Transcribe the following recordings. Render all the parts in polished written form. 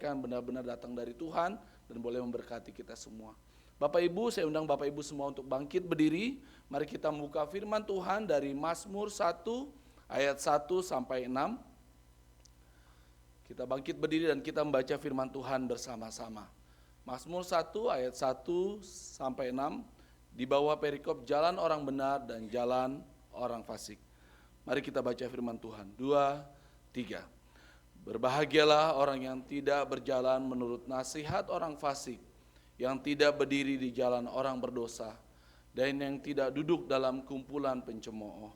benar-benar datang dari Tuhan dan boleh memberkati kita semua. Bapak Ibu, saya undang Bapak Ibu semua untuk bangkit berdiri. Mari kita membuka firman Tuhan dari Mazmur 1 ayat 1 sampai 6. Kita bangkit berdiri dan kita membaca firman Tuhan bersama-sama. Mazmur 1 ayat 1 sampai 6, di bawah perikop jalan orang benar dan jalan orang fasik. Mari kita baca firman Tuhan. 2, 3. Berbahagialah orang yang tidak berjalan menurut nasihat orang fasik, yang tidak berdiri di jalan orang berdosa, dan yang tidak duduk dalam kumpulan pencemooh.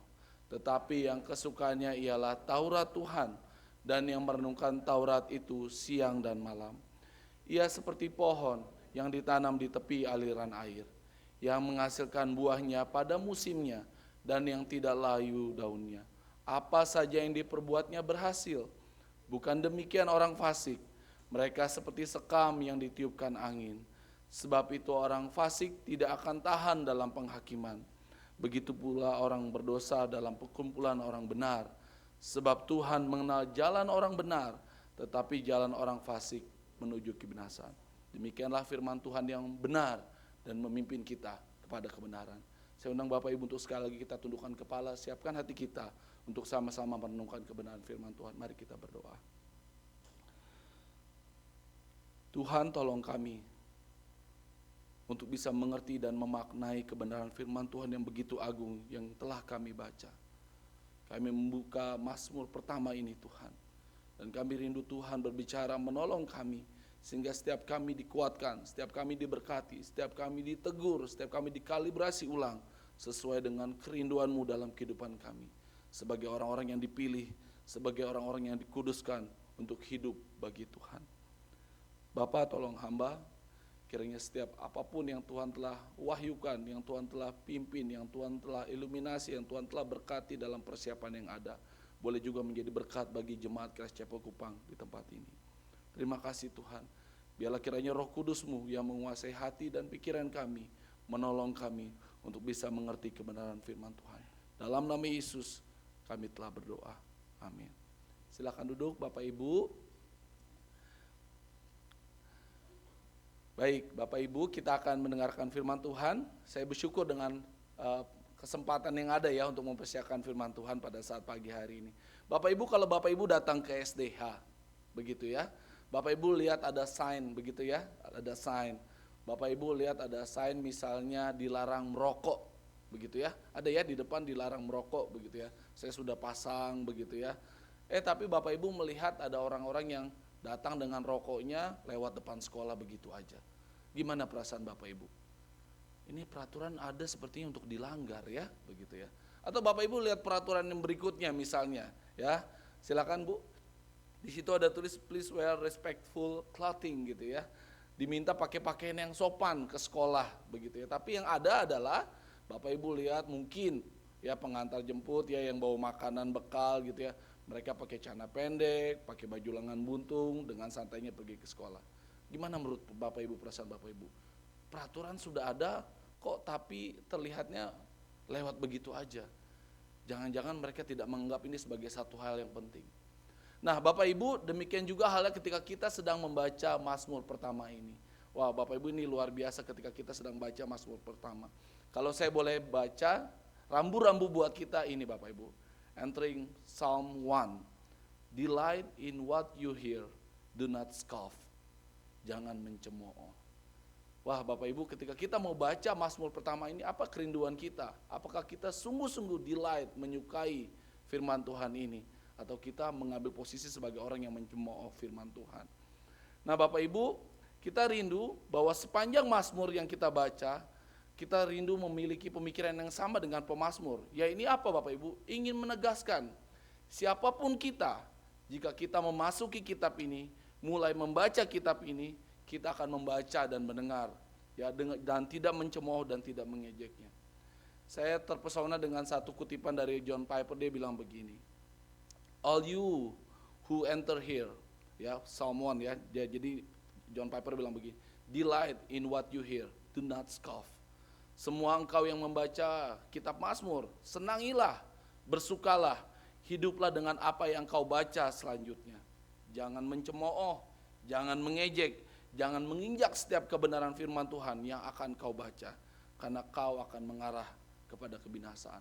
Tetapi yang kesukaannya ialah Taurat Tuhan, dan yang merenungkan Taurat itu siang dan malam. Ia seperti pohon yang ditanam di tepi aliran air, yang menghasilkan buahnya pada musimnya, dan yang tidak layu daunnya. Apa saja yang diperbuatnya berhasil. Bukan demikian orang fasik, mereka seperti sekam yang ditiupkan angin. Sebab itu orang fasik tidak akan tahan dalam penghakiman. Begitu pula orang berdosa dalam perkumpulan orang benar. Sebab Tuhan mengenal jalan orang benar, tetapi jalan orang fasik menuju kebinasan. Demikianlah firman Tuhan yang benar dan memimpin kita kepada kebenaran. Saya undang Bapak Ibu untuk sekali lagi kita tundukkan kepala, siapkan hati kita untuk sama-sama merenungkan kebenaran firman Tuhan. Mari kita berdoa. Tuhan, tolong kami untuk bisa mengerti dan memaknai kebenaran firman Tuhan yang begitu agung yang telah kami baca. Kami membuka Mazmur pertama ini Tuhan, dan kami rindu Tuhan berbicara menolong kami, sehingga setiap kami dikuatkan, setiap kami diberkati, setiap kami ditegur, setiap kami dikalibrasi ulang sesuai dengan kerinduan-Mu dalam kehidupan kami, sebagai orang-orang yang dipilih, sebagai orang-orang yang dikuduskan untuk hidup bagi Tuhan. Bapa, tolong hamba, kiranya setiap apapun yang Tuhan telah wahyukan, yang Tuhan telah pimpin, yang Tuhan telah iluminasi, yang Tuhan telah berkati dalam persiapan yang ada, boleh juga menjadi berkat bagi jemaat Christ Chapel Kupang di tempat ini. Terima kasih Tuhan. Biarlah kiranya Roh Kudus-Mu yang menguasai hati dan pikiran kami, menolong kami untuk bisa mengerti kebenaran firman Tuhan. Dalam nama Yesus kami telah berdoa. Amin. Silakan duduk Bapak Ibu. Baik, Bapak Ibu, kita akan mendengarkan firman Tuhan. Saya bersyukur dengan kesempatan yang ada ya untuk mempersiapkan firman Tuhan pada saat pagi hari ini. Bapak Ibu, kalau Bapak Ibu datang ke SDH, begitu ya. Bapak Ibu lihat ada sign, begitu ya, ada sign. Bapak Ibu lihat ada sign misalnya dilarang merokok, begitu ya. Ada ya di depan dilarang merokok, begitu ya. Saya sudah pasang, begitu ya. Tapi Bapak Ibu melihat ada orang-orang yang datang dengan rokoknya lewat depan sekolah begitu aja. Gimana perasaan Bapak Ibu? Ini peraturan ada sepertinya untuk dilanggar ya, begitu ya. Atau Bapak Ibu lihat peraturan yang berikutnya misalnya, ya. Silakan Bu. Di situ ada tulis please wear respectful clothing gitu ya. Diminta pakai pakaian yang sopan ke sekolah begitu ya. Tapi yang ada adalah Bapak Ibu lihat mungkin ya pengantar jemput ya yang bawa makanan bekal gitu ya. Mereka pakai celana pendek, pakai baju lengan buntung, dengan santainya pergi ke sekolah. Gimana menurut Bapak Ibu, perasaan Bapak Ibu? Peraturan sudah ada kok, tapi terlihatnya lewat begitu aja. Jangan-jangan mereka tidak menganggap ini sebagai satu hal yang penting. Nah Bapak Ibu, demikian juga halnya ketika kita sedang membaca Mazmur pertama ini. Wah Bapak Ibu, ini luar biasa ketika kita sedang baca Mazmur pertama. Kalau saya boleh baca, rambu-rambu buat kita ini Bapak Ibu. Entering Psalm 1. Delight in what you hear, do not scoff. Jangan mencemooh. Wah Bapak Ibu, ketika kita mau baca Mazmur pertama ini, apa kerinduan kita? Apakah kita sungguh-sungguh delight, menyukai firman Tuhan ini? Atau kita mengambil posisi sebagai orang yang mencemooh firman Tuhan? Nah Bapak Ibu, kita rindu bahwa sepanjang Mazmur yang kita baca, kita rindu memiliki pemikiran yang sama dengan pemazmur. Ya ini apa Bapak Ibu? Ingin menegaskan, siapapun kita, jika kita memasuki kitab ini, mulai membaca kitab ini, kita akan membaca dan mendengar, ya, dan tidak mencemooh dan tidak mengejeknya. Saya terpesona dengan satu kutipan dari John Piper, dia bilang begini, all you who enter here, ya Psalm 1 ya, jadi John Piper bilang begini, delight in what you hear, do not scoff. Semua engkau yang membaca kitab Mazmur, senangilah, bersukalah, hiduplah dengan apa yang kau baca selanjutnya. Jangan mencemooh, Jangan mengejek, jangan menginjak setiap kebenaran firman Tuhan yang akan kau baca, karena kau akan mengarah kepada kebinasaan.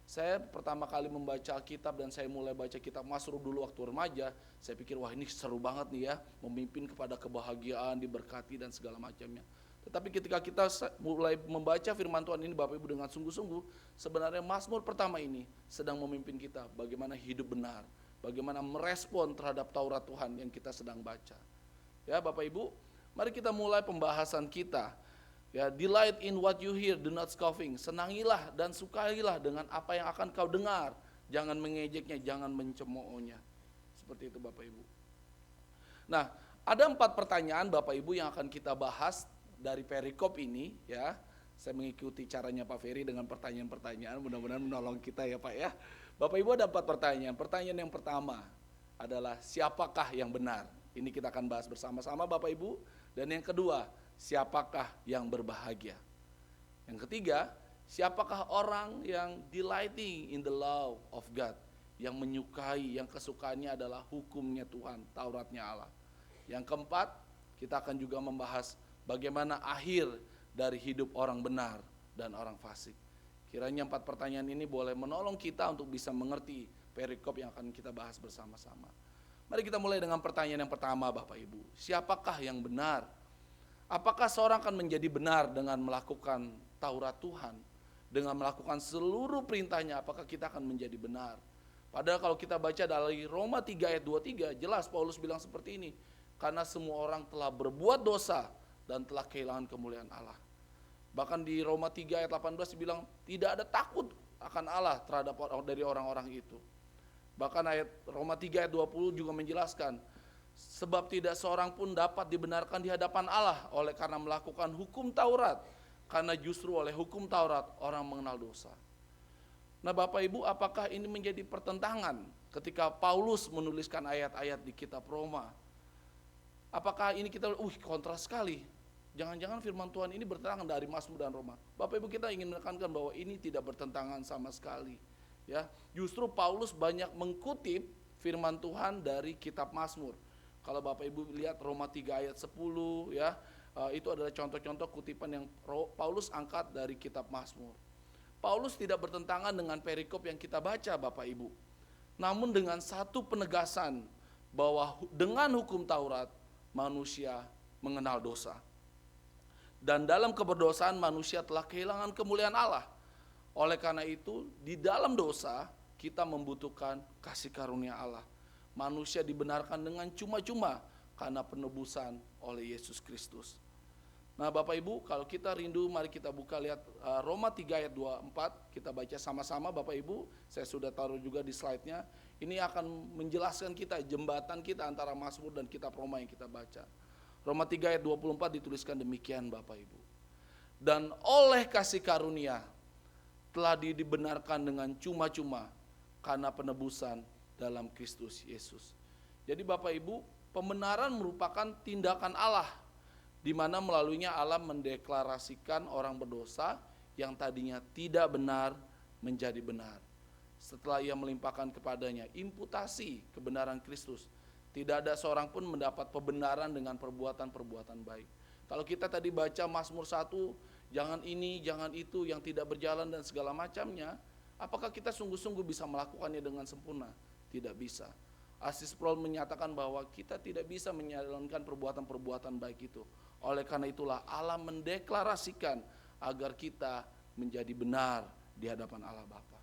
Saya pertama kali membaca Alkitab dan saya mulai baca kitab Mazmur dulu waktu remaja, saya pikir wah ini seru banget nih ya, memimpin kepada kebahagiaan, diberkati dan segala macamnya. Tetapi ketika kita mulai membaca firman Tuhan ini Bapak Ibu dengan sungguh-sungguh, sebenarnya Mazmur pertama ini sedang memimpin kita bagaimana hidup benar, bagaimana merespon terhadap Taurat Tuhan yang kita sedang baca. Ya Bapak Ibu, mari kita mulai pembahasan kita. Ya, delight in what you hear, do not scoffing. Senangilah dan sukailah dengan apa yang akan kau dengar. Jangan mengejeknya, jangan mencemoohnya. Seperti itu Bapak Ibu. Nah, ada 4 pertanyaan Bapak Ibu yang akan kita bahas dari perikop ini ya. Saya mengikuti caranya Pak Ferry dengan pertanyaan-pertanyaan, mudah-mudahan menolong kita ya Pak ya. Bapak Ibu ada 4 pertanyaan. Pertanyaan yang pertama adalah siapakah yang benar? Ini kita akan bahas bersama-sama Bapak Ibu. Dan yang kedua, siapakah yang berbahagia? Yang ketiga, siapakah orang yang delighting in the law of God, yang menyukai, yang kesukaannya adalah hukumnya Tuhan, Tauratnya Allah. Yang keempat, kita akan juga membahas bagaimana akhir dari hidup orang benar dan orang fasik. Kiranya 4 pertanyaan ini boleh menolong kita untuk bisa mengerti perikop yang akan kita bahas bersama-sama. Mari kita mulai dengan pertanyaan yang pertama Bapak Ibu. Siapakah yang benar? Apakah seorang akan menjadi benar dengan melakukan Taurat Tuhan? Dengan melakukan seluruh perintahnya, apakah kita akan menjadi benar? Padahal kalau kita baca dari Roma 3 ayat 23, jelas Paulus bilang seperti ini. Karena semua orang telah berbuat dosa dan telah kehilangan kemuliaan Allah. Bahkan di Roma 3 ayat 18 dibilang tidak ada takut akan Allah terhadap dari orang-orang itu. Bahkan ayat Roma 3 ayat 20 juga menjelaskan, sebab tidak seorang pun dapat dibenarkan di hadapan Allah oleh karena melakukan hukum Taurat, karena justru oleh hukum Taurat orang mengenal dosa. Nah Bapak Ibu, apakah ini menjadi pertentangan ketika Paulus menuliskan ayat-ayat di kitab Roma? Apakah ini kita kontras sekali? Jangan-jangan firman Tuhan ini bertentangan dari Mazmur dan Roma. Bapak Ibu, kita ingin menekankan bahwa ini tidak bertentangan sama sekali. Ya, justru Paulus banyak mengutip firman Tuhan dari kitab Mazmur. Kalau Bapak Ibu lihat Roma 3 ayat 10 ya, itu adalah contoh-contoh kutipan yang Paulus angkat dari kitab Mazmur. Paulus tidak bertentangan dengan perikop yang kita baca Bapak Ibu. Namun dengan satu penegasan bahwa dengan hukum Taurat manusia mengenal dosa. Dan dalam keberdosaan manusia telah kehilangan kemuliaan Allah. Oleh karena itu, di dalam dosa kita membutuhkan kasih karunia Allah. Manusia dibenarkan dengan cuma-cuma karena penebusan oleh Yesus Kristus. Nah Bapak Ibu, kalau kita rindu, mari kita buka lihat Roma 3 ayat 24, kita baca sama-sama Bapak Ibu. Saya sudah taruh juga di slide-nya. Ini akan menjelaskan kita, jembatan kita antara Mazmur dan kitab Roma yang kita baca. Roma 3 ayat 24 dituliskan demikian Bapak Ibu. Dan oleh kasih karunia telah dibenarkan dengan cuma-cuma karena penebusan dalam Kristus Yesus. Jadi Bapak Ibu, pembenaran merupakan tindakan Allah, di mana melaluinya Allah mendeklarasikan orang berdosa yang tadinya tidak benar menjadi benar. Setelah ia melimpahkan kepadanya imputasi kebenaran Kristus, tidak ada seorang pun mendapat pembenaran dengan perbuatan-perbuatan baik. Kalau kita tadi baca Mazmur 1, jangan ini, jangan itu, yang tidak berjalan dan segala macamnya, apakah kita sungguh-sungguh bisa melakukannya dengan sempurna? Tidak bisa. Asis Sproul menyatakan bahwa kita tidak bisa menjalankan perbuatan-perbuatan baik itu. Oleh karena itulah Allah mendeklarasikan agar kita menjadi benar di hadapan Allah Bapa.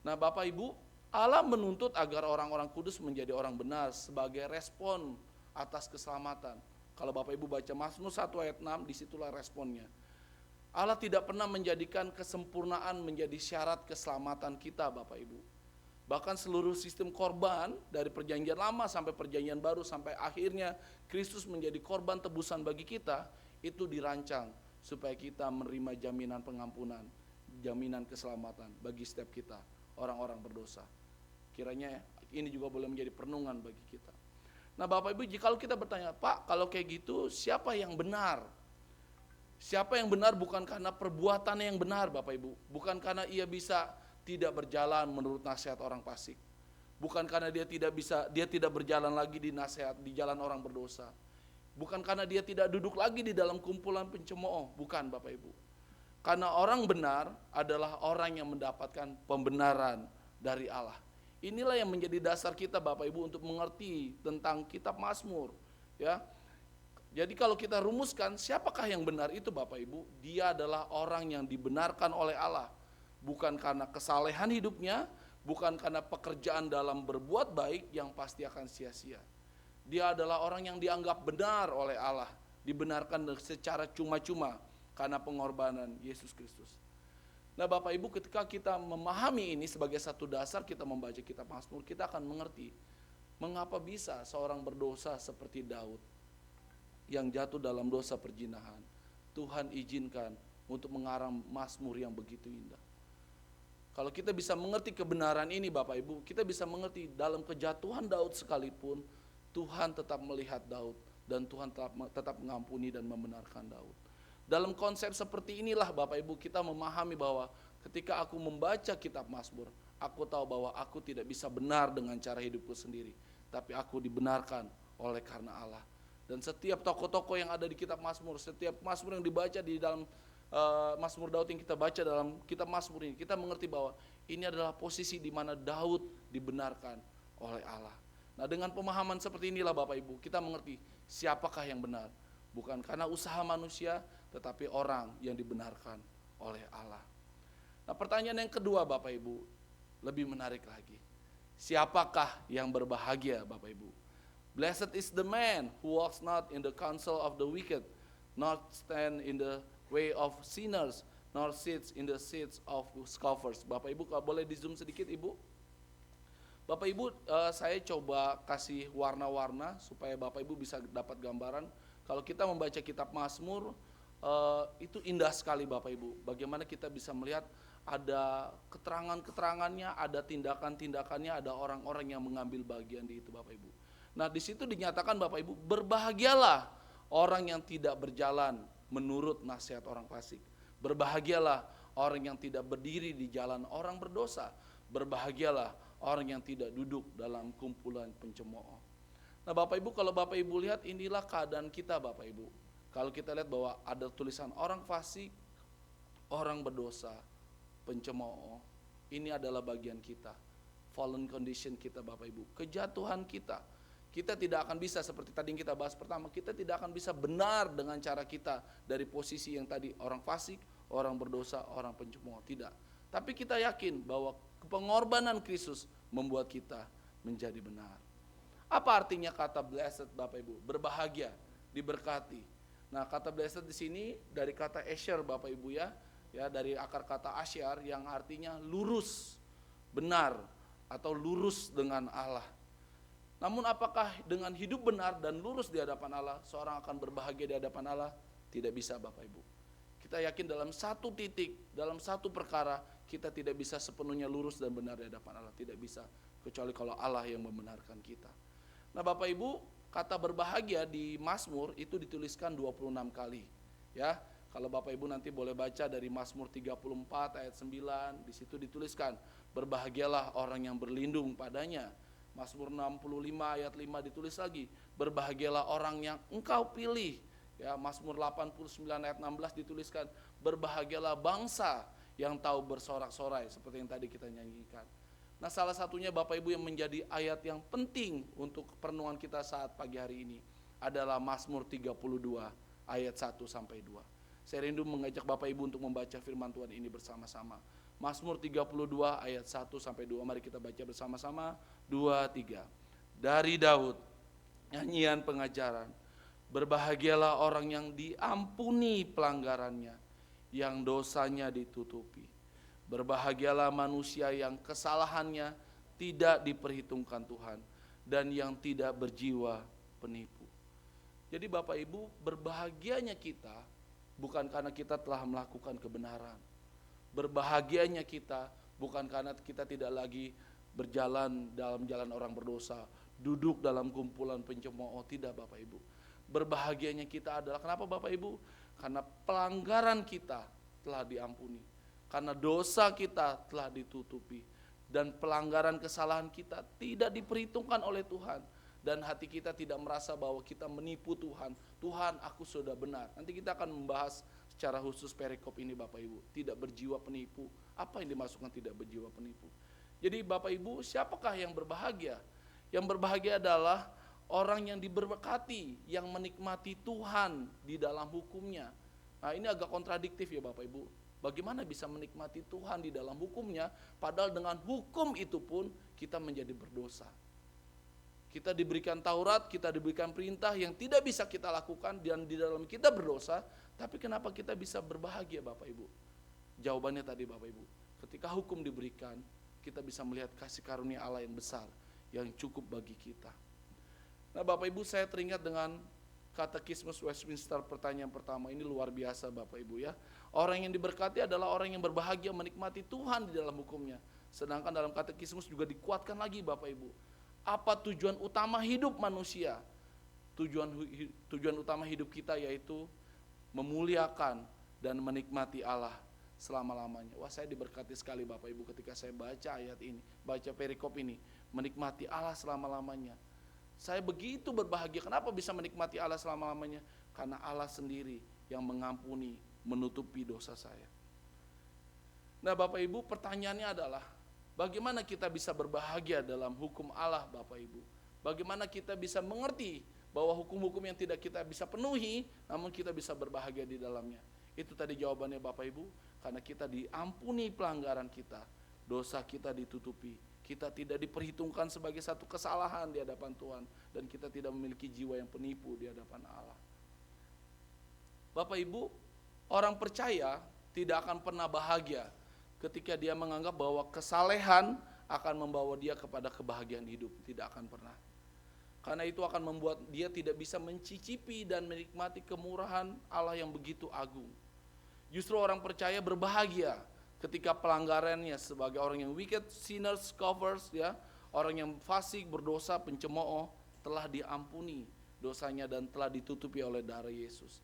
Nah Bapak Ibu, Allah menuntut agar orang-orang kudus menjadi orang benar sebagai respon atas keselamatan. Kalau Bapak Ibu baca Mazmur 1 ayat 6, disitulah responnya. Allah tidak pernah menjadikan kesempurnaan menjadi syarat keselamatan kita Bapak Ibu. Bahkan seluruh sistem korban dari perjanjian lama sampai perjanjian baru sampai akhirnya Kristus menjadi korban tebusan bagi kita, itu dirancang supaya kita menerima jaminan pengampunan, jaminan keselamatan bagi setiap kita, orang-orang berdosa. Kiranya ini juga boleh menjadi perenungan bagi kita. Nah Bapak Ibu, jika kita bertanya, Pak kalau kayak gitu siapa yang benar? Siapa yang benar bukan karena perbuatannya yang benar Bapak Ibu, bukan karena ia bisa tidak berjalan menurut nasihat orang fasik. Bukan karena dia tidak berjalan lagi di nasihat, di jalan orang berdosa. Bukan karena dia tidak duduk lagi di dalam kumpulan pencemooh, bukan Bapak Ibu. Karena orang benar adalah orang yang mendapatkan pembenaran dari Allah. Inilah yang menjadi dasar kita Bapak Ibu untuk mengerti tentang kitab Mazmur, ya. Jadi kalau kita rumuskan siapakah yang benar itu Bapak Ibu, dia adalah orang yang dibenarkan oleh Allah. Bukan karena kesalehan hidupnya, bukan karena pekerjaan dalam berbuat baik yang pasti akan sia-sia. Dia adalah orang yang dianggap benar oleh Allah, dibenarkan secara cuma-cuma karena pengorbanan Yesus Kristus. Nah Bapak Ibu, ketika kita memahami ini sebagai satu dasar kita membaca kitab Mazmur, kita akan mengerti mengapa bisa seorang berdosa seperti Daud yang jatuh dalam dosa perzinahan, Tuhan izinkan untuk mengarang Mazmur yang begitu indah. Kalau kita bisa mengerti kebenaran ini Bapak Ibu, kita bisa mengerti dalam kejatuhan Daud sekalipun, Tuhan tetap melihat Daud dan Tuhan tetap mengampuni dan membenarkan Daud. Dalam konsep seperti inilah Bapak Ibu kita memahami bahwa ketika aku membaca kitab Mazmur, aku tahu bahwa aku tidak bisa benar dengan cara hidupku sendiri, tapi aku dibenarkan oleh karena Allah. Dan setiap tokoh-tokoh yang ada di kitab Mazmur, setiap Mazmur yang dibaca di dalam Mazmur Daud yang kita baca dalam kitab Mazmur ini, kita mengerti bahwa ini adalah posisi di mana Daud dibenarkan oleh Allah. Nah dengan pemahaman seperti inilah Bapak Ibu, kita mengerti siapakah yang benar. Bukan karena usaha manusia, tetapi orang yang dibenarkan oleh Allah. Nah pertanyaan yang kedua Bapak Ibu, lebih menarik lagi. Siapakah yang berbahagia Bapak Ibu? Blessed is the man who walks not in the counsel of the wicked, not stand in the way of sinners, nor sits in the seats of scoffers. Bapak Ibu kalau boleh di zoom sedikit Ibu. Bapak Ibu saya coba kasih warna-warna supaya Bapak Ibu bisa dapat gambaran. Kalau kita membaca kitab Mazmur itu indah sekali Bapak Ibu. Bagaimana kita bisa melihat ada keterangan-keterangannya, ada tindakan-tindakannya, ada orang-orang yang mengambil bagian di itu Bapak Ibu. Nah di situ dinyatakan Bapak Ibu, berbahagialah orang yang tidak berjalan menurut nasihat orang fasik. Berbahagialah orang yang tidak berdiri di jalan orang berdosa. Berbahagialah orang yang tidak duduk dalam kumpulan pencemooh. Nah Bapak Ibu, kalau Bapak Ibu lihat inilah keadaan kita Bapak Ibu. Kalau kita lihat bahwa ada tulisan orang fasik, orang berdosa, pencemooh, ini adalah bagian kita. Fallen condition kita Bapak Ibu, kejatuhan kita. Kita tidak akan bisa seperti tadi yang kita bahas pertama, kita tidak akan bisa benar dengan cara kita dari posisi yang tadi orang fasik, orang berdosa, orang pencemooh, tidak. Tapi kita yakin bahwa pengorbanan Kristus membuat kita menjadi benar. Apa artinya kata blessed Bapak Ibu? Berbahagia, diberkati. Nah, kata blessed di sini dari kata asher Bapak Ibu ya, dari akar kata asyar yang artinya lurus, benar atau lurus dengan Allah. Namun apakah dengan hidup benar dan lurus di hadapan Allah seorang akan berbahagia di hadapan Allah? Tidak bisa Bapak Ibu. Kita yakin dalam satu titik, dalam satu perkara kita tidak bisa sepenuhnya lurus dan benar di hadapan Allah, tidak bisa kecuali kalau Allah yang membenarkan kita. Nah Bapak Ibu, kata berbahagia di Mazmur itu dituliskan 26 kali. Ya, kalau Bapak Ibu nanti boleh baca dari Mazmur 34 ayat 9, di situ dituliskan berbahagialah orang yang berlindung padanya. Mazmur 65 ayat 5 ditulis lagi, berbahagialah orang yang engkau pilih. Ya, Mazmur 89 ayat 16 dituliskan, berbahagialah bangsa yang tahu bersorak-sorai, seperti yang tadi kita nyanyikan. Nah, salah satunya Bapak Ibu yang menjadi ayat yang penting untuk perenungan kita saat pagi hari ini adalah Mazmur 32 ayat 1 sampai 2. Saya rindu mengajak Bapak Ibu untuk membaca firman Tuhan ini bersama-sama. Mazmur 32 ayat 1 sampai 2. Mari kita baca bersama-sama. 2, 3. Dari Daud, nyanyian pengajaran. Berbahagialah orang yang diampuni pelanggarannya, yang dosanya ditutupi. Berbahagialah manusia yang kesalahannya tidak diperhitungkan Tuhan, dan yang tidak berjiwa penipu. Jadi Bapak Ibu, berbahagianya kita bukan karena kita telah melakukan kebenaran. Berbahagianya kita bukan karena kita tidak lagi berjalan dalam jalan orang berdosa, duduk dalam kumpulan pencemooh, tidak Bapak Ibu. Berbahagianya kita adalah, kenapa Bapak Ibu? Karena pelanggaran kita telah diampuni, karena dosa kita telah ditutupi, dan pelanggaran kesalahan kita tidak diperhitungkan oleh Tuhan, dan hati kita tidak merasa bahwa kita menipu Tuhan. Tuhan, aku sudah benar. Nanti kita akan membahas secara khusus perikop ini Bapak Ibu. Tidak berjiwa penipu. Apa yang dimaksudkan tidak berjiwa penipu? Jadi Bapak Ibu, siapakah yang berbahagia? Yang berbahagia adalah orang yang diberkati, yang menikmati Tuhan di dalam hukumnya. Nah, ini agak kontradiktif ya Bapak Ibu. Bagaimana bisa menikmati Tuhan di dalam hukumnya, padahal dengan hukum itu pun kita menjadi berdosa. Kita diberikan Taurat, kita diberikan perintah yang tidak bisa kita lakukan dan di dalam kita berdosa, tapi kenapa kita bisa berbahagia Bapak Ibu? Jawabannya tadi Bapak Ibu, ketika hukum diberikan, kita bisa melihat kasih karunia Allah yang besar, yang cukup bagi kita. Nah Bapak Ibu, saya teringat dengan Katekismus Westminster pertanyaan pertama, ini luar biasa Bapak Ibu ya. Orang yang diberkati adalah orang yang berbahagia menikmati Tuhan di dalam hukumnya. Sedangkan dalam Katekismus juga dikuatkan lagi Bapak Ibu. Apa tujuan utama hidup manusia? Tujuan utama hidup kita yaitu memuliakan dan menikmati Allah selama-lamanya. Wah, saya diberkati sekali Bapak Ibu ketika saya baca ayat ini, baca perikop ini, menikmati Allah selama-lamanya. Saya begitu berbahagia. Kenapa bisa menikmati Allah selama-lamanya? Karena Allah sendiri yang mengampuni, menutupi dosa saya. Nah Bapak Ibu, pertanyaannya adalah bagaimana kita bisa berbahagia dalam hukum Allah Bapak Ibu? Bagaimana kita bisa mengerti bahwa hukum-hukum yang tidak kita bisa penuhi, namun kita bisa berbahagia di dalamnya? Itu tadi jawabannya Bapak Ibu, karena kita diampuni pelanggaran kita, dosa kita ditutupi, kita tidak diperhitungkan sebagai satu kesalahan di hadapan Tuhan, dan kita tidak memiliki jiwa yang penipu di hadapan Allah. Bapak Ibu, orang percaya tidak akan pernah bahagia ketika dia menganggap bahwa kesalehan akan membawa dia kepada kebahagiaan hidup. Tidak akan pernah. Karena itu akan membuat dia tidak bisa mencicipi dan menikmati kemurahan Allah yang begitu agung. Justru orang percaya berbahagia ketika pelanggarannya sebagai orang yang wicked, sinners, covers, ya, orang yang fasik, berdosa, pencemooh, telah diampuni dosanya dan telah ditutupi oleh darah Yesus.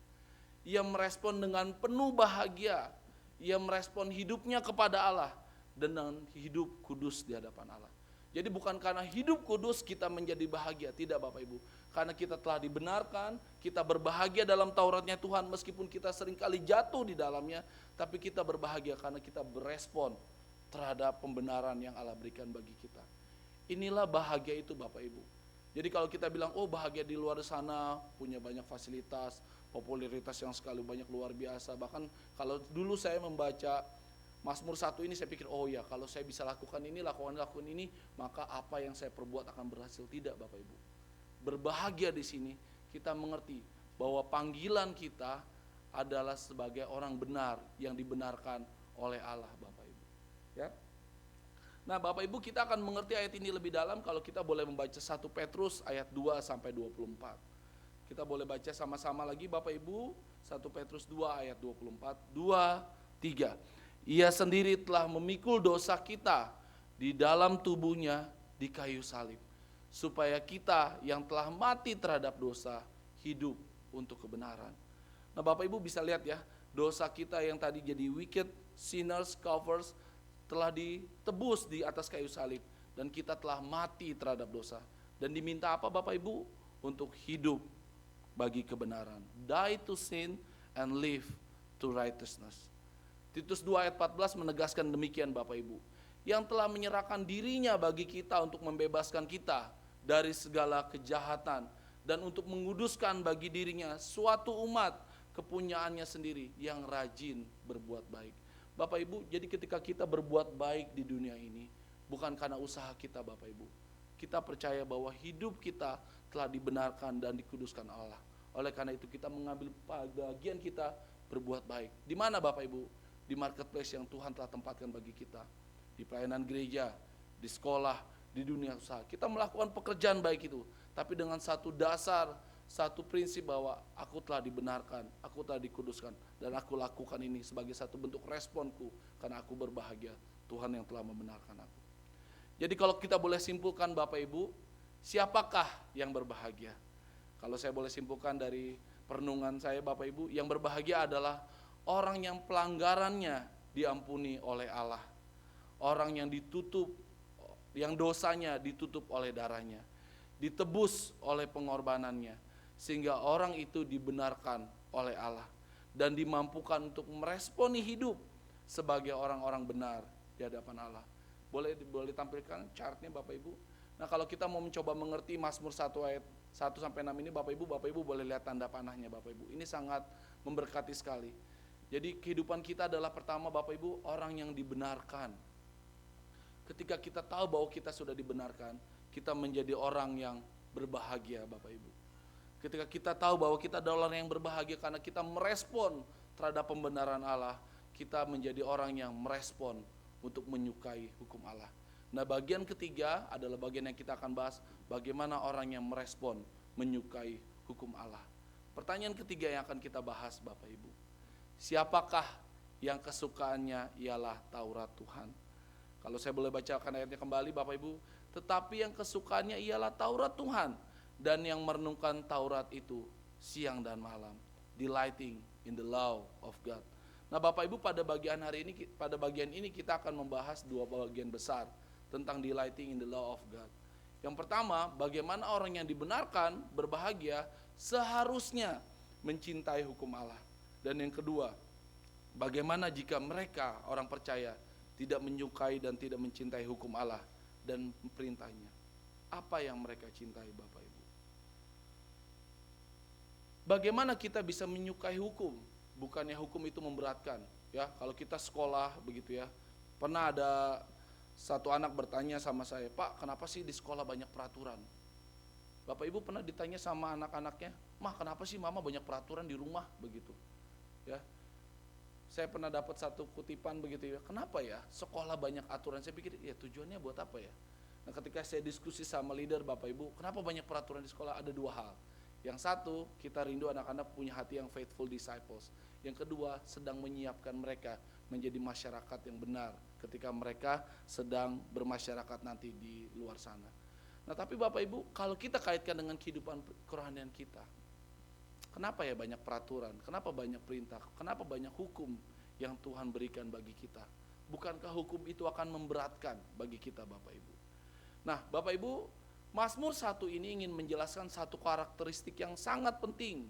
Ia merespon dengan penuh bahagia, ia merespon hidupnya kepada Allah dengan hidup kudus di hadapan Allah. Jadi bukan karena hidup kudus kita menjadi bahagia, tidak Bapak Ibu. Karena kita telah dibenarkan, kita berbahagia dalam Tauratnya Tuhan meskipun kita seringkali jatuh di dalamnya, tapi kita berbahagia karena kita berespon terhadap pembenaran yang Allah berikan bagi kita. Inilah bahagia itu Bapak Ibu. Jadi kalau kita bilang, oh bahagia di luar sana, punya banyak fasilitas, popularitas yang sekali banyak luar biasa. Bahkan kalau dulu saya membaca Mazmur 1 ini saya pikir, oh ya kalau saya bisa lakukan ini, lakukan ini, maka apa yang saya perbuat akan berhasil. Tidak Bapak Ibu. Berbahagia di sini kita mengerti bahwa panggilan kita adalah sebagai orang benar yang dibenarkan oleh Allah Bapak Ibu. Ya. Nah Bapak Ibu, kita akan mengerti ayat ini lebih dalam kalau kita boleh membaca 1 Petrus ayat 2 sampai 24. Kita boleh baca sama-sama lagi Bapak Ibu, 1 Petrus 2 ayat 24, 2, 3. Ia sendiri telah memikul dosa kita di dalam tubuhnya di kayu salib, supaya kita yang telah mati terhadap dosa hidup untuk kebenaran. Nah Bapak Ibu bisa lihat ya, dosa kita yang tadi jadi wicked, sinners, covers, telah ditebus di atas kayu salib, dan kita telah mati terhadap dosa. Dan diminta apa Bapak Ibu? Untuk hidup bagi kebenaran. Die to sin and live to righteousness. Titus 2 ayat 14 menegaskan demikian Bapak Ibu. Yang telah menyerahkan dirinya bagi kita untuk membebaskan kita dari segala kejahatan dan untuk menguduskan bagi dirinya suatu umat kepunyaannya sendiri yang rajin berbuat baik. Bapak Ibu, jadi ketika kita berbuat baik di dunia ini bukan karena usaha kita Bapak Ibu. Kita percaya bahwa hidup kita telah dibenarkan dan dikuduskan Allah. Oleh karena itu kita mengambil bagian kita berbuat baik. Di mana Bapak Ibu? Di marketplace yang Tuhan telah tempatkan bagi kita. Di pelayanan gereja, di sekolah, di dunia usaha. Kita melakukan pekerjaan baik itu, tapi dengan satu dasar, satu prinsip bahwa aku telah dibenarkan, aku telah dikuduskan, dan aku lakukan ini sebagai satu bentuk responku karena aku berbahagia Tuhan yang telah membenarkan aku. Jadi kalau kita boleh simpulkan Bapak Ibu, siapakah yang berbahagia? Kalau saya boleh simpulkan dari perenungan saya Bapak Ibu, yang berbahagia adalah orang yang pelanggarannya diampuni oleh Allah. Orang yang ditutup yang dosanya ditutup oleh darahnya, ditebus oleh pengorbanannya, sehingga orang itu dibenarkan oleh Allah dan dimampukan untuk meresponi hidup sebagai orang-orang benar di hadapan Allah. Boleh tampilkan chartnya Bapak Ibu. Nah, kalau kita mau mencoba mengerti Mazmur 1 ayat 1 sampai 6 ini Bapak Ibu boleh lihat tanda panahnya Bapak Ibu. Ini sangat memberkati sekali. Jadi kehidupan kita adalah pertama Bapak Ibu orang yang dibenarkan. Ketika kita tahu bahwa kita sudah dibenarkan, kita menjadi orang yang berbahagia Bapak Ibu. Ketika kita tahu bahwa kita adalah orang yang berbahagia karena kita merespon terhadap pembenaran Allah, kita menjadi orang yang merespon untuk menyukai hukum Allah. Nah, bagian ketiga adalah bagian yang kita akan bahas, bagaimana orang yang merespon menyukai hukum Allah. Pertanyaan ketiga yang akan kita bahas Bapak Ibu, siapakah yang kesukaannya ialah Taurat Tuhan? Kalau saya boleh bacakan ayatnya kembali Bapak Ibu, tetapi yang kesukaannya ialah Taurat Tuhan, dan yang merenungkan Taurat itu siang dan malam, delighting in the law of God. Nah Bapak Ibu, pada bagian ini kita akan membahas dua bagian besar tentang delighting in the law of God. Yang pertama, bagaimana orang yang dibenarkan berbahagia seharusnya mencintai hukum Allah. Dan yang kedua, bagaimana jika mereka orang percaya tidak menyukai dan tidak mencintai hukum Allah dan perintahnya. Apa yang mereka cintai Bapak Ibu? Bagaimana kita bisa menyukai hukum? Bukannya hukum itu memberatkan, ya. Kalau kita sekolah begitu ya. Pernah ada satu anak bertanya sama saya, "Pak, kenapa sih di sekolah banyak peraturan?" Bapak Ibu pernah ditanya sama anak-anaknya, "Mah, kenapa sih mama banyak peraturan di rumah?" Begitu. Ya. Saya pernah dapat satu kutipan begitu ya. Kenapa ya sekolah banyak aturan? Saya pikir, ya tujuannya buat apa ya? Nah, ketika saya diskusi sama leader Bapak Ibu, kenapa banyak peraturan di sekolah? Ada dua hal. Yang satu, kita rindu anak-anak punya hati yang faithful disciples. Yang kedua, sedang menyiapkan mereka menjadi masyarakat yang benar ketika mereka sedang bermasyarakat nanti di luar sana. Nah, tapi Bapak Ibu, kalau kita kaitkan dengan kehidupan kerohanian kita, kenapa ya banyak peraturan? Kenapa banyak perintah? Kenapa banyak hukum yang Tuhan berikan bagi kita? Bukankah hukum itu akan memberatkan bagi kita Bapak Ibu? Nah, Bapak Ibu, Mazmur 1 ini ingin menjelaskan satu karakteristik yang sangat penting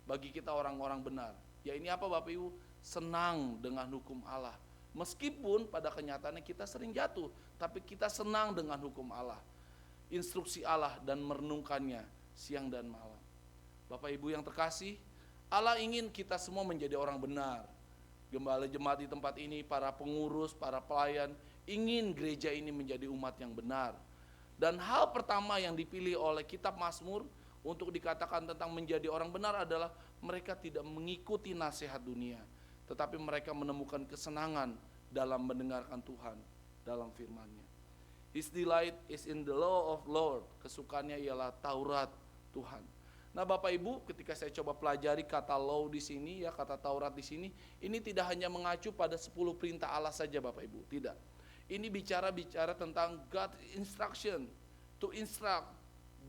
bagi kita orang-orang benar. Ya ini apa Bapak Ibu? Senang dengan hukum Allah. Meskipun pada kenyataannya kita sering jatuh, tapi kita senang dengan hukum Allah, instruksi Allah, dan merenungkannya siang dan malam. Bapak Ibu yang terkasih, Allah ingin kita semua menjadi orang benar. Gembala jemaat di tempat ini, para pengurus, para pelayan, ingin gereja ini menjadi umat yang benar. Dan hal pertama yang dipilih oleh kitab Mazmur untuk dikatakan tentang menjadi orang benar adalah mereka tidak mengikuti nasihat dunia, tetapi mereka menemukan kesenangan dalam mendengarkan Tuhan dalam firman-Nya. His delight is in the law of Lord. Kesukaannya ialah Taurat Tuhan. Nah, Bapak Ibu, ketika saya coba pelajari kata law di sini, ya kata Taurat di sini, ini tidak hanya mengacu pada 10 perintah Allah saja Bapak Ibu, tidak. Ini bicara tentang God instruction, to instruct,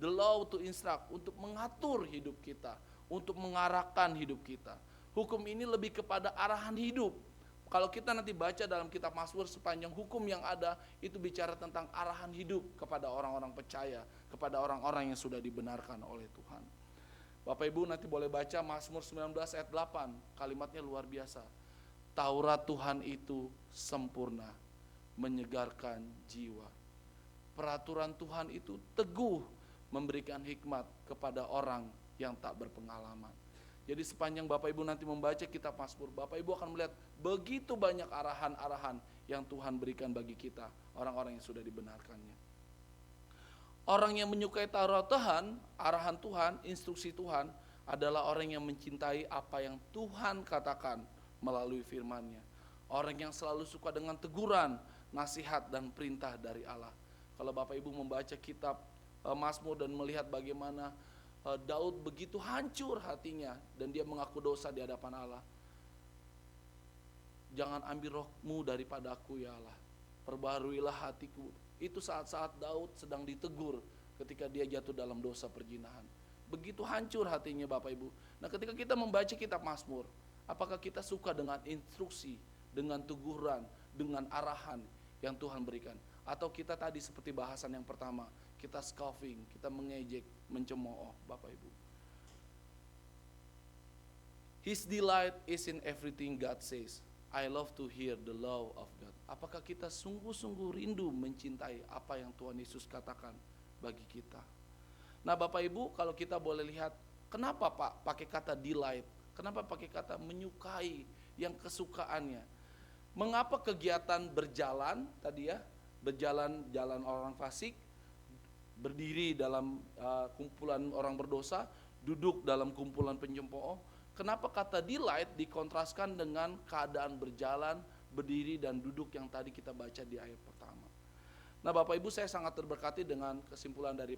the law to instruct, untuk mengatur hidup kita, untuk mengarahkan hidup kita. Hukum ini lebih kepada arahan hidup. Kalau kita nanti baca dalam kitab Mazmur, sepanjang hukum yang ada, itu bicara tentang arahan hidup kepada orang-orang percaya, kepada orang-orang yang sudah dibenarkan oleh Tuhan. Bapak Ibu nanti boleh baca Mazmur 19 ayat 8, kalimatnya luar biasa. Taurat Tuhan itu sempurna, menyegarkan jiwa. Peraturan Tuhan itu teguh, memberikan hikmat kepada orang yang tak berpengalaman. Jadi sepanjang Bapak Ibu nanti membaca kitab Mazmur, Bapak Ibu akan melihat begitu banyak arahan-arahan yang Tuhan berikan bagi kita, orang-orang yang sudah dibenarkannya. Orang yang menyukai Taurat Tuhan, arahan Tuhan, instruksi Tuhan, adalah orang yang mencintai apa yang Tuhan katakan melalui firman-Nya. Orang yang selalu suka dengan teguran, nasihat, dan perintah dari Allah. Kalau Bapak Ibu membaca kitab Mazmur dan melihat bagaimana Daud begitu hancur hatinya dan dia mengaku dosa di hadapan Allah. Jangan ambil rohmu daripadaku ya Allah, perbaharuilah hatiku. Itu saat-saat Daud sedang ditegur ketika dia jatuh dalam dosa perzinahan. Begitu hancur hatinya Bapak Ibu. Nah, ketika kita membaca kitab Mazmur, apakah kita suka dengan instruksi, dengan teguran, dengan arahan yang Tuhan berikan? Atau kita tadi seperti bahasan yang pertama, kita scoffing, kita mengejek, mencemooh Bapak Ibu. His delight is in everything God says. I love to hear the law of God. Apakah kita sungguh-sungguh rindu mencintai apa yang Tuhan Yesus katakan bagi kita? Nah Bapak Ibu, kalau kita boleh lihat, kenapa Pak pakai kata delight? Kenapa pakai kata menyukai yang kesukaannya? Mengapa kegiatan berjalan tadi ya, berjalan orang fasik, berdiri dalam kumpulan orang berdosa, duduk dalam kumpulan pencemooh? Kenapa kata delight dikontraskan dengan keadaan berjalan, berdiri dan duduk yang tadi kita baca di ayat pertama? Nah Bapak Ibu, saya sangat terberkati dengan kesimpulan dari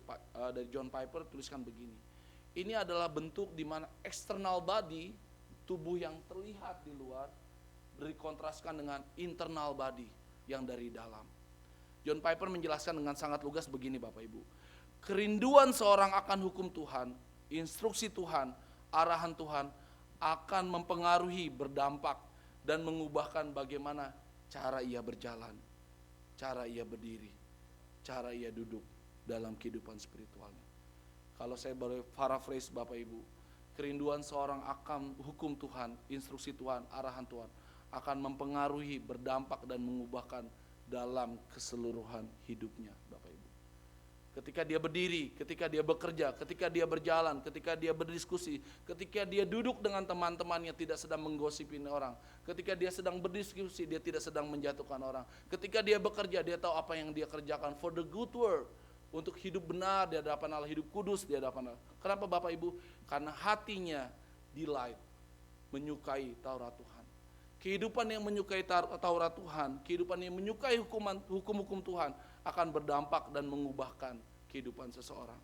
John Piper, tuliskan begini. Ini adalah bentuk di mana external body, tubuh yang terlihat di luar, dikontraskan dengan internal body yang dari dalam. John Piper menjelaskan dengan sangat lugas begini Bapak Ibu. Kerinduan seorang akan hukum Tuhan, instruksi Tuhan, arahan Tuhan akan mempengaruhi, berdampak dan mengubahkan bagaimana cara ia berjalan, cara ia berdiri, cara ia duduk dalam kehidupan spiritualnya. Kalau saya boleh paraphrase Bapak Ibu, kerinduan seorang akan hukum Tuhan, instruksi Tuhan, arahan Tuhan akan mempengaruhi, berdampak dan mengubahkan dalam keseluruhan hidupnya Bapak Ibu. Ketika dia berdiri, ketika dia bekerja, ketika dia berjalan, ketika dia berdiskusi, ketika dia duduk dengan teman-temannya tidak sedang menggosipin orang, ketika dia sedang berdiskusi dia tidak sedang menjatuhkan orang, ketika dia bekerja dia tahu apa yang dia kerjakan for the good work, untuk hidup benar di hadapan Allah, hidup kudus di hadapan Allah. Kenapa Bapak Ibu? Karena hatinya delight, menyukai Taurat Tuhan. Kehidupan yang menyukai Taurat Tuhan, kehidupan yang menyukai hukum-hukum Tuhan akan berdampak dan mengubahkan kehidupan seseorang.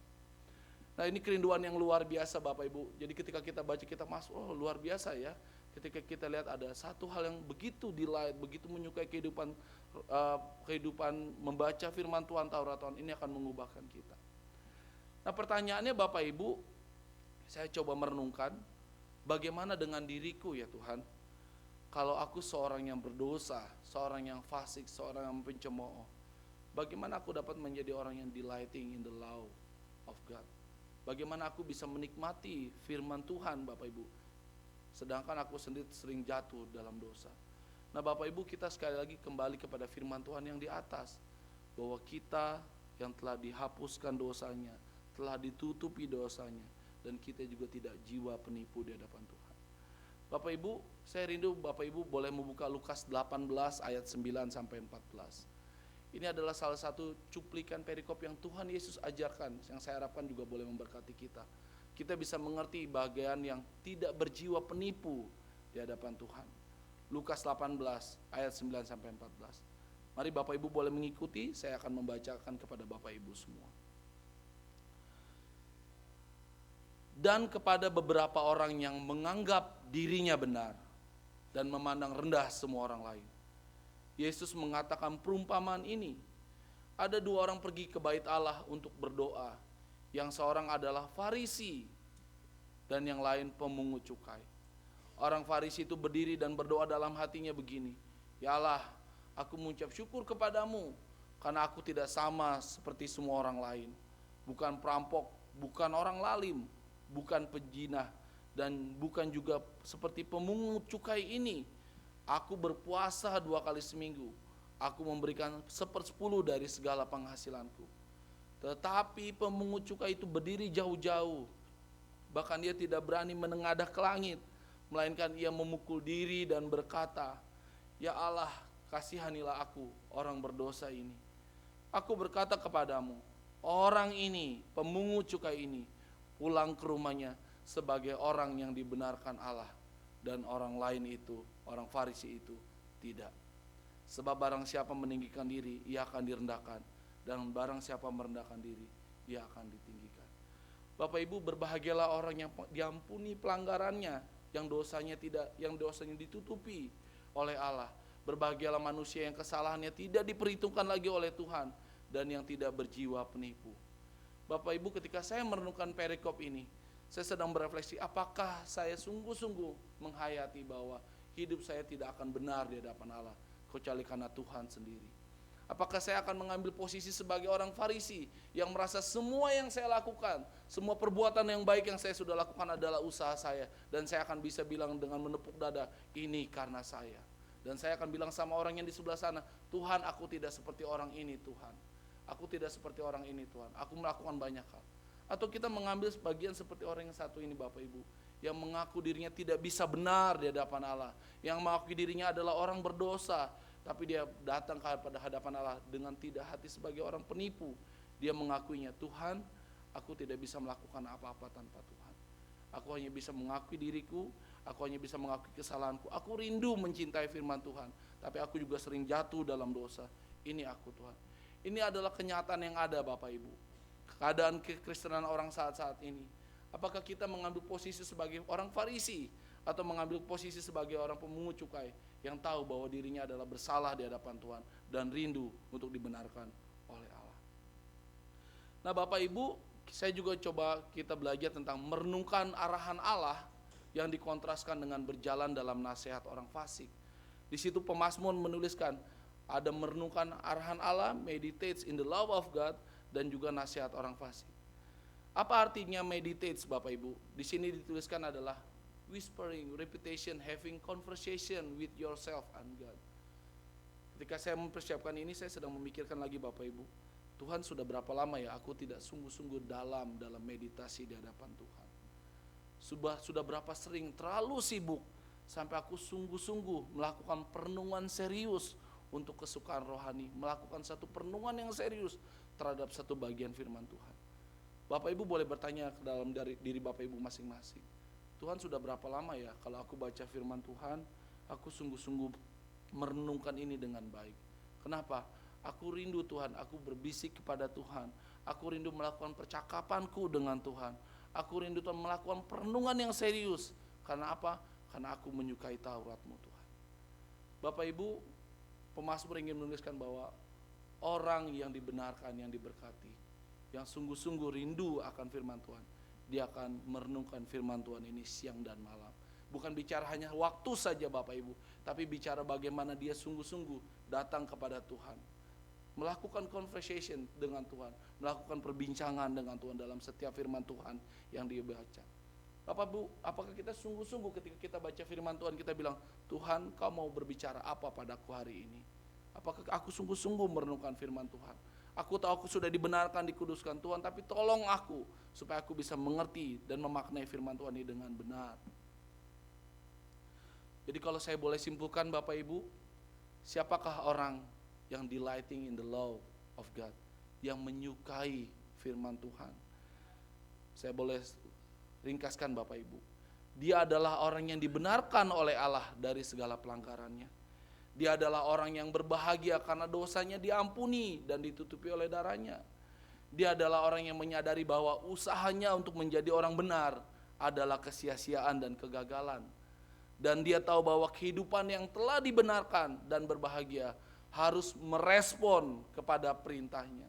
Nah ini kerinduan yang luar biasa Bapak Ibu. Jadi ketika kita baca kita masuk, oh luar biasa ya. Ketika kita lihat ada satu hal yang begitu delight, begitu menyukai kehidupan membaca firman Tuhan, Taurat Tuhan, ini akan mengubahkan kita. Nah pertanyaannya Bapak Ibu, saya coba merenungkan, bagaimana dengan diriku ya Tuhan? Kalau aku seorang yang berdosa, seorang yang fasik, seorang yang pencemooh, bagaimana aku dapat menjadi orang yang delighting in the law of God? Bagaimana aku bisa menikmati firman Tuhan Bapak Ibu, sedangkan aku sendiri sering jatuh dalam dosa. Nah Bapak Ibu, kita sekali lagi kembali kepada firman Tuhan yang di atas, bahwa kita yang telah dihapuskan dosanya, telah ditutupi dosanya, dan kita juga tidak jiwa penipu di hadapan Tuhan. Bapak Ibu, saya rindu Bapak Ibu boleh membuka Lukas 18 ayat 9 sampai 14. Ini adalah salah satu cuplikan perikop yang Tuhan Yesus ajarkan, yang saya harapkan juga boleh memberkati kita. Kita bisa mengerti bagian yang tidak berjiwa penipu di hadapan Tuhan. Lukas 18 ayat 9 sampai 14. Mari Bapak Ibu boleh mengikuti, saya akan membacakan kepada Bapak Ibu semua. Dan kepada beberapa orang yang menganggap dirinya benar dan memandang rendah semua orang lain, Yesus mengatakan perumpamaan ini. Ada dua orang pergi ke bait Allah untuk berdoa. Yang seorang adalah Farisi dan yang lain pemungut cukai. Orang Farisi itu berdiri dan berdoa dalam hatinya begini, ya Allah, aku mengucap syukur kepadamu karena aku tidak sama seperti semua orang lain. Bukan perampok, bukan orang lalim, bukan pejinah, dan bukan juga seperti pemungut cukai ini. Aku berpuasa 2 kali seminggu. Aku memberikan 1/10 dari segala penghasilanku. Tetapi pemungut cukai itu berdiri jauh-jauh. Bahkan dia tidak berani menengadah ke langit, melainkan ia memukul diri dan berkata, ya Allah, kasihanilah aku, orang berdosa ini. Aku berkata kepadamu, orang ini, pemungut cukai ini, pulang ke rumahnya sebagai orang yang dibenarkan Allah, dan orang lain itu, orang Farisi itu, tidak. Sebab barang siapa meninggikan diri, ia akan direndahkan, dan barang siapa merendahkan diri, ia akan ditinggikan. Bapak Ibu, berbahagialah orang yang diampuni pelanggarannya, yang dosanya ditutupi oleh Allah. Berbahagialah manusia yang kesalahannya tidak diperhitungkan lagi oleh Tuhan, dan yang tidak berjiwa penipu. Bapak Ibu, ketika saya merenungkan perikop ini, saya sedang berefleksi, apakah saya sungguh-sungguh menghayati bahwa hidup saya tidak akan benar di hadapan Allah, kecuali karena Tuhan sendiri. Apakah saya akan mengambil posisi sebagai orang Farisi yang merasa semua yang saya lakukan, semua perbuatan yang baik yang saya sudah lakukan adalah usaha saya, dan saya akan bisa bilang dengan menepuk dada, ini karena saya. Dan saya akan bilang sama orang yang di sebelah sana, Tuhan, aku tidak seperti orang ini Tuhan. Aku tidak seperti orang ini Tuhan. Aku melakukan banyak hal. Atau kita mengambil sebagian seperti orang yang satu ini Bapak Ibu, yang mengaku dirinya tidak bisa benar di hadapan Allah, yang mengaku dirinya adalah orang berdosa, tapi dia datang kepada hadapan Allah dengan tidak hati sebagai orang penipu. Dia mengakuinya, Tuhan, aku tidak bisa melakukan apa-apa tanpa Tuhan. Aku hanya bisa mengakui diriku, aku hanya bisa mengakui kesalahanku. Aku rindu mencintai firman Tuhan, tapi aku juga sering jatuh dalam dosa. Ini aku Tuhan. Ini adalah kenyataan yang ada Bapak Ibu. Keadaan kekristenan orang saat-saat ini. Apakah kita mengambil posisi sebagai orang Farisi atau mengambil posisi sebagai orang pemungut cukai yang tahu bahwa dirinya adalah bersalah di hadapan Tuhan dan rindu untuk dibenarkan oleh Allah. Nah Bapak Ibu, saya juga coba kita belajar tentang merenungkan arahan Allah yang dikontraskan dengan berjalan dalam nasihat orang fasik. Di situ pemazmur menuliskan ada merenungkan arahan Allah, meditates in the love of God, dan juga nasihat orang fasik. Apa artinya meditates Bapak Ibu? Di sini dituliskan adalah whispering, repetition, having conversation with yourself and God. Ketika saya mempersiapkan ini, saya sedang memikirkan lagi Bapak Ibu, Tuhan sudah berapa lama ya aku tidak sungguh-sungguh dalam meditasi di hadapan Tuhan. Sudah berapa sering terlalu sibuk sampai aku sungguh-sungguh melakukan perenungan serius untuk kesukaan rohani, melakukan satu perenungan yang serius terhadap satu bagian firman Tuhan. Bapak Ibu boleh bertanya ke dalam diri Bapak Ibu masing-masing. Tuhan sudah berapa lama ya kalau aku baca firman Tuhan, aku sungguh-sungguh merenungkan ini dengan baik. Kenapa? Aku rindu Tuhan, aku berbisik kepada Tuhan. Aku rindu melakukan percakapanku dengan Tuhan. Aku rindu Tuhan melakukan perenungan yang serius. Karena apa? Karena aku menyukai Taurat-Mu Tuhan. Bapak Ibu, pemazmur ingin menuliskan bahwa orang yang dibenarkan, yang diberkati, yang sungguh-sungguh rindu akan firman Tuhan, dia akan merenungkan firman Tuhan ini siang dan malam. Bukan bicara hanya waktu saja Bapak Ibu, tapi bicara bagaimana dia sungguh-sungguh datang kepada Tuhan, melakukan conversation dengan Tuhan, melakukan perbincangan dengan Tuhan dalam setiap firman Tuhan yang dia baca. Bapak Bu, apakah kita sungguh-sungguh ketika kita baca firman Tuhan kita bilang, Tuhan kau mau berbicara apa padaku hari ini? Apakah aku sungguh-sungguh merenungkan firman Tuhan? Aku tahu aku sudah dibenarkan, dikuduskan Tuhan, tapi tolong aku supaya aku bisa mengerti dan memaknai firman Tuhan ini dengan benar. Jadi kalau saya boleh simpulkan Bapak Ibu, siapakah orang yang delighting in the law of God, yang menyukai firman Tuhan? Saya boleh ringkaskan Bapak Ibu, dia adalah orang yang dibenarkan oleh Allah dari segala pelanggarannya. Dia adalah orang yang berbahagia karena dosanya diampuni dan ditutupi oleh darahnya. Dia adalah orang yang menyadari bahwa usahanya untuk menjadi orang benar adalah kesia-siaan dan kegagalan. Dan dia tahu bahwa kehidupan yang telah dibenarkan dan berbahagia harus merespon kepada perintahnya.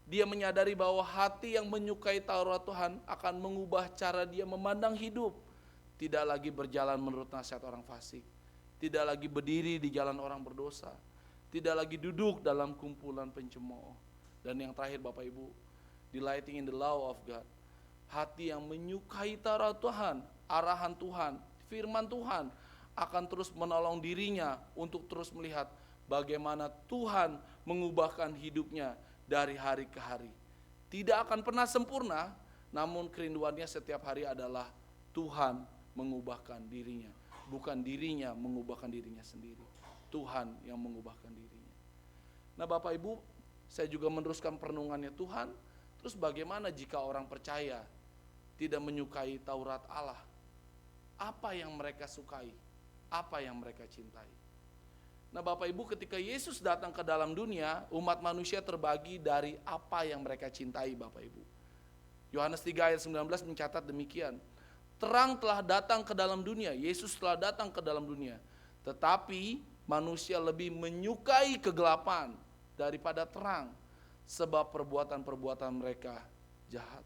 Dia menyadari bahwa hati yang menyukai Taurat Tuhan akan mengubah cara dia memandang hidup. Tidak lagi berjalan menurut nasihat orang fasik, tidak lagi berdiri di jalan orang berdosa, tidak lagi duduk dalam kumpulan pencemooh. Dan yang terakhir Bapak Ibu, delighting in the law of God, hati yang menyukai Taurat Tuhan, arahan Tuhan, firman Tuhan akan terus menolong dirinya untuk terus melihat bagaimana Tuhan mengubahkan hidupnya dari hari ke hari. Tidak akan pernah sempurna, namun kerinduannya setiap hari adalah Tuhan mengubahkan dirinya. Bukan dirinya mengubahkan dirinya sendiri, Tuhan yang mengubahkan dirinya. Nah Bapak Ibu, saya juga meneruskan perenungannya Tuhan. Terus bagaimana jika orang percaya tidak menyukai Taurat Allah? Apa yang mereka sukai? Apa yang mereka cintai? Nah Bapak Ibu, ketika Yesus datang ke dalam dunia, umat manusia terbagi dari apa yang mereka cintai Bapak Ibu. Yohanes 3 ayat 19 mencatat demikian. Terang telah datang ke dalam dunia, Yesus telah datang ke dalam dunia. Tetapi manusia lebih menyukai kegelapan daripada terang, sebab perbuatan-perbuatan mereka jahat.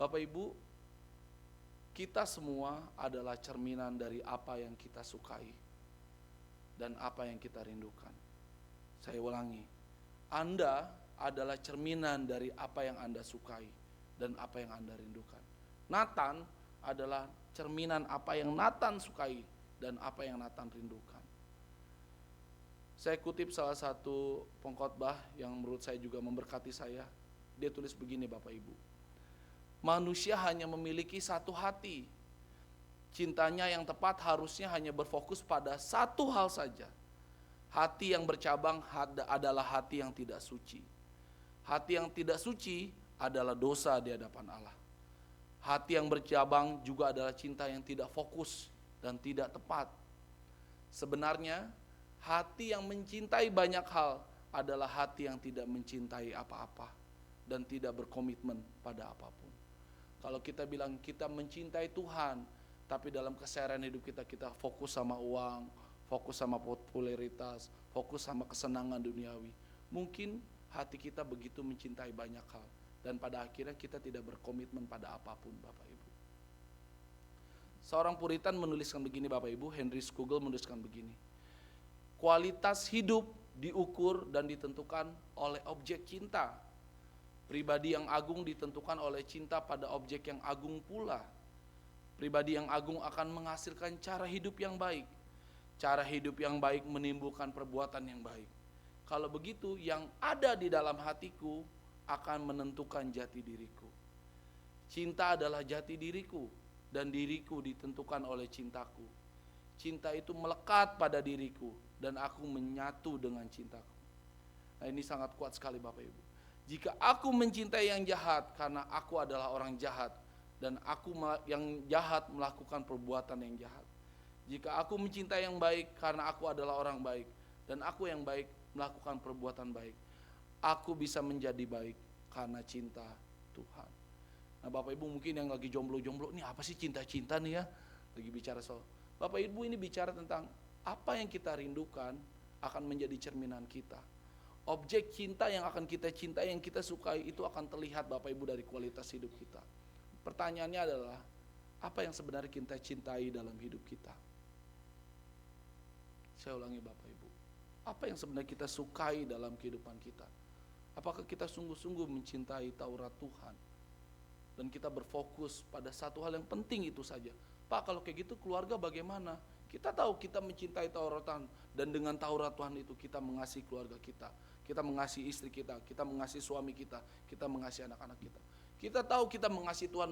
Bapak Ibu, kita semua adalah cerminan dari apa yang kita sukai dan apa yang kita rindukan. Saya ulangi, Anda adalah cerminan dari apa yang Anda sukai dan apa yang Anda rindukan. Nathan adalah cerminan apa yang Nathan sukai dan apa yang Nathan rindukan. Saya kutip salah satu pengkhotbah yang menurut saya juga memberkati saya. Dia tulis begini Bapak Ibu. Manusia hanya memiliki satu hati. Cintanya yang tepat harusnya hanya berfokus pada satu hal saja. Hati yang bercabang adalah hati yang tidak suci. Hati yang tidak suci adalah dosa di hadapan Allah. Hati yang bercabang juga adalah cinta yang tidak fokus dan tidak tepat. Sebenarnya hati yang mencintai banyak hal adalah hati yang tidak mencintai apa-apa dan tidak berkomitmen pada apapun. Kalau kita bilang kita mencintai Tuhan, tapi dalam keseharian hidup kita fokus sama uang, fokus sama popularitas, fokus sama kesenangan duniawi, mungkin hati kita begitu mencintai banyak hal, dan pada akhirnya kita tidak berkomitmen pada apapun Bapak Ibu. Seorang Puritan menuliskan begini Bapak Ibu, Henry Scougal menuliskan begini. Kualitas hidup diukur dan ditentukan oleh objek cinta. Pribadi yang agung ditentukan oleh cinta pada objek yang agung pula. Pribadi yang agung akan menghasilkan cara hidup yang baik. Cara hidup yang baik menimbulkan perbuatan yang baik. Kalau begitu, yang ada di dalam hatiku akan menentukan jati diriku. Cinta adalah jati diriku, dan diriku ditentukan oleh cintaku. Cinta itu melekat pada diriku, dan aku menyatu dengan cintaku. Nah, ini sangat kuat sekali Bapak Ibu. Jika aku mencintai yang jahat karena aku adalah orang jahat, dan aku yang jahat melakukan perbuatan yang jahat. Jika aku mencintai yang baik karena aku adalah orang baik, dan aku yang baik melakukan perbuatan baik, aku bisa menjadi baik karena cinta Tuhan. Nah Bapak Ibu mungkin yang lagi jomblo-jomblo, ini apa sih cinta-cinta nih ya? Lagi bicara soal, Bapak Ibu ini bicara tentang apa yang kita rindukan akan menjadi cerminan kita. Objek cinta yang akan kita cintai, yang kita sukai itu akan terlihat Bapak Ibu dari kualitas hidup kita. Pertanyaannya adalah, apa yang sebenarnya kita cintai dalam hidup kita? Saya ulangi Bapak Ibu, apa yang sebenarnya kita sukai dalam kehidupan kita? Apakah kita sungguh-sungguh mencintai Taurat Tuhan? Dan kita berfokus pada satu hal yang penting itu saja. Pak, kalau kayak gitu keluarga bagaimana? Kita tahu kita mencintai Taurat Tuhan, dan dengan Taurat Tuhan itu kita mengasihi keluarga kita, kita mengasihi istri kita mengasihi suami kita mengasihi anak-anak kita. Kita tahu kita mengasihi Tuhan,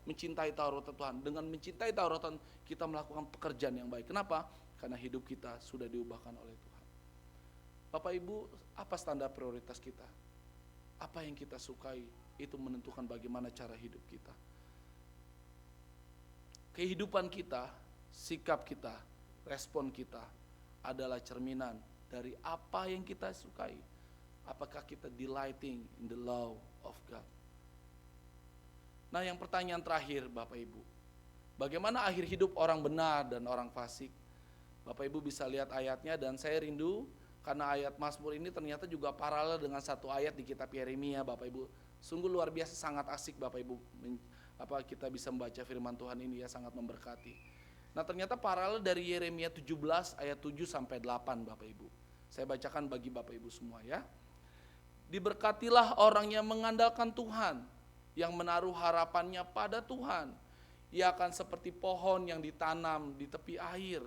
mencintai Taurat Tuhan. Dengan mencintai Taurat Tuhan, kita melakukan pekerjaan yang baik. Kenapa? Karena hidup kita sudah diubahkan oleh Tuhan. Bapak Ibu, apa standar prioritas kita? Apa yang kita sukai, itu menentukan bagaimana cara hidup kita. Kehidupan kita, sikap kita, respon kita adalah cerminan dari apa yang kita sukai. Apakah kita delighting in the law of God? Nah, yang pertanyaan terakhir Bapak Ibu, bagaimana akhir hidup orang benar dan orang fasik? Bapak Ibu bisa lihat ayatnya, dan saya rindu karena ayat Mazmur ini ternyata juga paralel dengan satu ayat di kitab Yeremia Bapak Ibu. Sungguh luar biasa, sangat asik Bapak Ibu. Kita bisa membaca firman Tuhan ini ya, sangat memberkati. Nah, ternyata paralel dari Yeremia 17 ayat 7 sampai 8 Bapak Ibu. Saya bacakan bagi Bapak Ibu semua ya. Diberkatilah orang yang mengandalkan Tuhan, yang menaruh harapannya pada Tuhan. Ia akan seperti pohon yang ditanam di tepi air,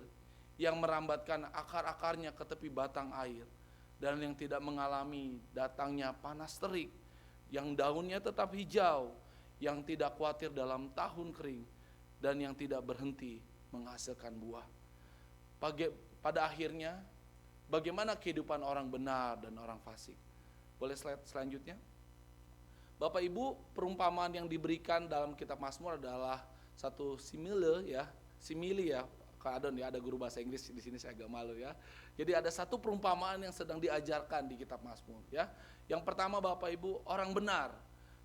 yang merambatkan akar-akarnya ke tepi batang air, dan yang tidak mengalami datangnya panas terik, yang daunnya tetap hijau, yang tidak khawatir dalam tahun kering, dan yang tidak berhenti menghasilkan buah. Pada akhirnya, bagaimana kehidupan orang benar dan orang fasik? Boleh slide selanjutnya? Bapak Ibu, perumpamaan yang diberikan dalam kitab Mazmur adalah satu simile ya. Kak Adon ya, ada guru bahasa Inggris di sini, saya agak malu ya. Jadi ada satu perumpamaan yang sedang diajarkan di kitab Mazmur ya. Yang pertama Bapak Ibu, orang benar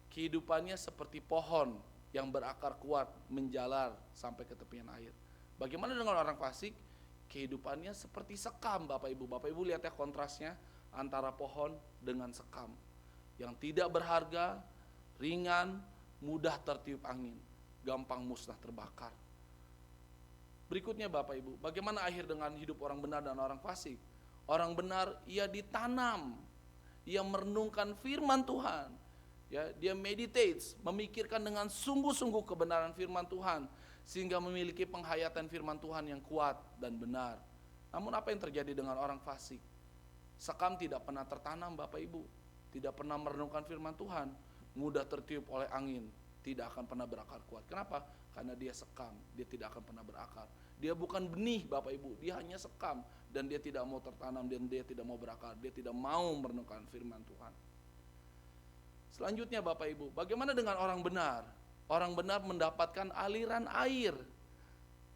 kehidupannya seperti pohon yang berakar kuat menjalar sampai ke tepian air. Bagaimana dengan orang fasik? Kehidupannya seperti sekam Bapak Ibu. Bapak Ibu lihat ya kontrasnya antara pohon dengan sekam. Yang tidak berharga, ringan, mudah tertiup angin, gampang musnah terbakar. Berikutnya Bapak Ibu, bagaimana akhir dengan hidup orang benar dan orang fasik? Orang benar ia ditanam, ia merenungkan firman Tuhan. Ya, dia meditates, memikirkan dengan sungguh-sungguh kebenaran firman Tuhan sehingga memiliki penghayatan firman Tuhan yang kuat dan benar. Namun apa yang terjadi dengan orang fasik? Sekam tidak pernah tertanam Bapak Ibu, tidak pernah merenungkan firman Tuhan, mudah tertiup oleh angin, tidak akan pernah berakar kuat. Kenapa? Karena dia sekam, dia tidak akan pernah berakar. Dia bukan benih Bapak Ibu, dia hanya sekam dan dia tidak mau tertanam dan dia tidak mau berakar, dia tidak mau merenungkan firman Tuhan. Selanjutnya Bapak Ibu, bagaimana dengan orang benar? Orang benar mendapatkan aliran air.